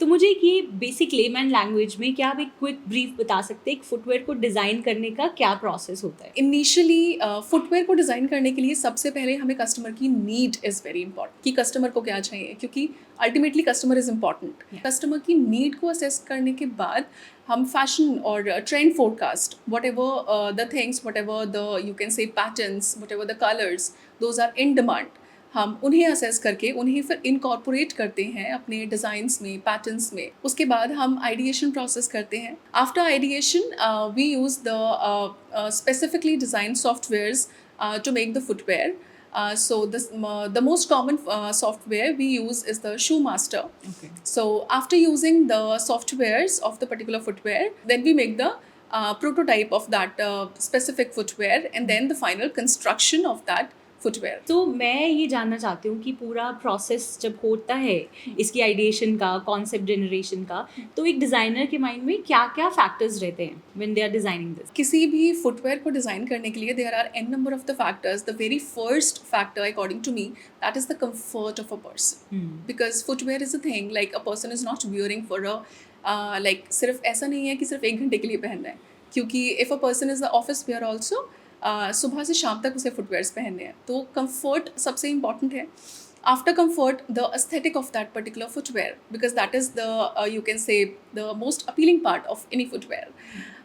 तो मुझे एक ये बेसिक लेमैन लैंग्वेज में क्या आप एक क्विक ब्रीफ बता सकते हैं एक फुटवेयर को डिज़ाइन करने का क्या प्रोसेस होता है? इनिशियली फुटवेयर को डिज़ाइन करने के लिए सबसे पहले हमें कस्टमर की नीड इज़ वेरी इंपॉर्टेंट कि कस्टमर को क्या चाहिए, क्योंकि ultimately customer is important. Customer की नीड को असेस करने के बाद हम फैशन और trend forecast, whatever the things, whatever the you can say patterns, whatever the colours, those are in demand, हम उन्हें असेस करके उन्हें फिर इनकॉर्पोरेट करते हैं अपने डिज़ाइंस में, पैटर्न्स में। उसके बाद हम आइडिएशन प्रोसेस करते हैं। After ideation we use the specifically design softwares to make the footwear. So the most common software we use is the Shoemaster. Okay. So after using the softwares of the particular footwear, then we make the prototype of that specific footwear, and then the final construction of that footwear. तो मैं ये जानना चाहती हूँ कि पूरा process जब होता है इसकी आइडिएशन का, कॉन्सेप्ट जनरेशन का, तो एक डिज़ाइनर के माइंड में क्या क्या फैक्टर्स रहते हैं when they are designing this? किसी भी फुटवेयर को डिज़ाइन करने के लिए there are an number of the factors. The very first factor according to me, that is the comfort of a person, because footwear is a thing like a person is not wearing for a like सिर्फ ऐसा नहीं है कि सिर्फ 1 घंटे के लिए पहनना है, क्योंकि if a person is the office were also, सुबह से शाम तक उसे फुटवेयर्स पहनने हैं, तो कंफर्ट सबसे इंपॉर्टेंट है. After comfort, the aesthetic of that particular footwear, because that is the you can say the most appealing part of any footwear.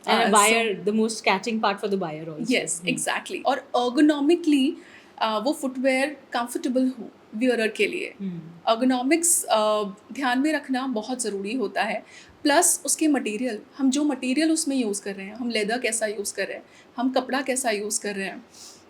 And a buyer, the most catching part for the buyer also. Yes, exactly. और ergonomically वो footwear comfortable हो wearer के लिए. ergonomics ध्यान में रखना बहुत ज़रूरी होता है. प्लस उसके मटेरियल, हम जो मटेरियल उसमें यूज़ कर रहे हैं, हम लेदर कैसा यूज़ कर रहे हैं, हम कपड़ा कैसा यूज़ कर रहे हैं,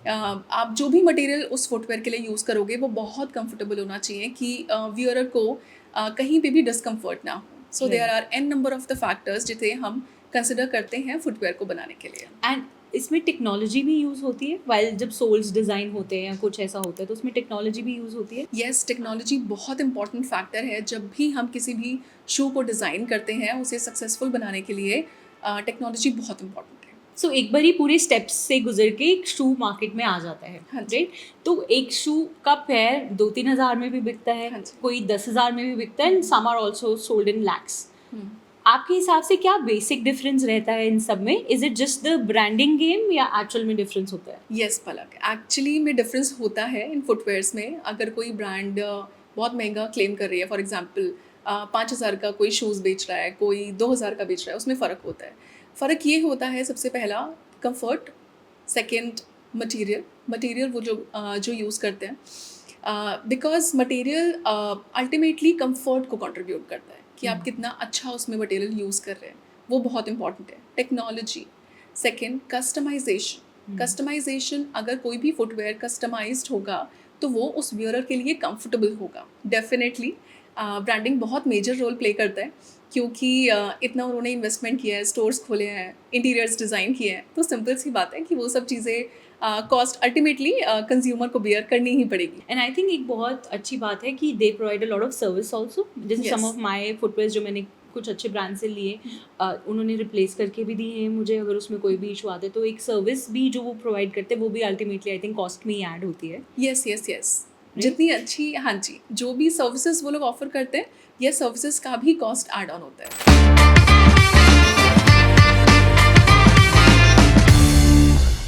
आप जो भी मटेरियल उस फुटवेयर के लिए यूज़ करोगे वो बहुत कंफर्टेबल होना चाहिए कि वियरर को कहीं पे भी डिस्कम्फर्ट ना हो. So there are an number of the factors जिसे हम कंसिडर करते हैं फुटवेयर को बनाने के लिए. एंड इसमें टेक्नोलॉजी भी यूज़ होती है वाइल जब सोल्स डिज़ाइन होते हैं या कुछ ऐसा होता है तो उसमें टेक्नोलॉजी भी यूज़ होती है? येस, टेक्नोलॉजी बहुत इंपॉर्टेंट फैक्टर है. जब भी हम किसी भी शू को डिज़ाइन करते हैं, उसे सक्सेसफुल बनाने के लिए टेक्नोलॉजी बहुत इंपॉर्टेंट है. सो एक बार ही पूरे स्टेप्स से गुजर के एक शू मार्केट में आ जाता है, राइट? तो एक शू का पेयर 2-3 हज़ार में भी बिकता है, कोई 10,000 में भी बिकता है, and some are also sold in lakhs. आपके हिसाब से क्या बेसिक डिफरेंस रहता है इन सब में? Is it just the branding game या एक्चुअल में डिफरेंस होता है? येस पलक, एक्चुअली में डिफरेंस होता है इन फुटवेयर्स में. अगर कोई ब्रांड बहुत महंगा क्लेम कर रही है, फॉर एग्जांपल 5,000 का कोई शूज़ बेच रहा है, कोई 2,000 का बेच रहा है, उसमें फ़र्क होता है. फ़र्क ये होता है सबसे पहला कंफर्ट, सेकंड मटेरियल वो जो यूज़ करते हैं, बिकॉज मटेरियल अल्टीमेटली कंफर्ट को कंट्रीब्यूट करता है कि आप कितना अच्छा उसमें मटेरियल यूज़ कर रहे हैं, वो बहुत इंपॉर्टेंट है. Technology, second customization. अगर कोई भी फुटवेयर कस्टमाइज्ड होगा तो वो उस वियरर के लिए कंफर्टेबल होगा. डेफिनेटली ब्रांडिंग बहुत मेजर रोल प्ले करता है, क्योंकि इतना उन्होंने इन्वेस्टमेंट किया है, स्टोर्स खोले हैं, इंटीरियर्स डिज़ाइन किए हैं, तो सिंपल सी बात है कि वो सब चीज़ें कॉस्ट अल्टीमेटली कंज्यूमर को बेयर करनी ही पड़ेगी. एंड आई थिंक एक बहुत अच्छी बात है कि they provide a lot of service also. जैसे सम ऑफ माई फुटवेयर जो मैंने कुछ अच्छे ब्रांड से लिए, उन्होंने रिप्लेस करके भी दिए हैं मुझे अगर उसमें कोई भी इशू आता है. तो एक सर्विस भी जो वो प्रोवाइड करते हैं वो भी अल्टीमेटली आई थिंक कॉस्ट में ही ऐड होती है. यस, जितनी अच्छी, हाँ जी, जो भी सर्विसेज वो लोग ऑफर करते हैं, ये सर्विसेज का भी कॉस्ट ऐड ऑन होता है.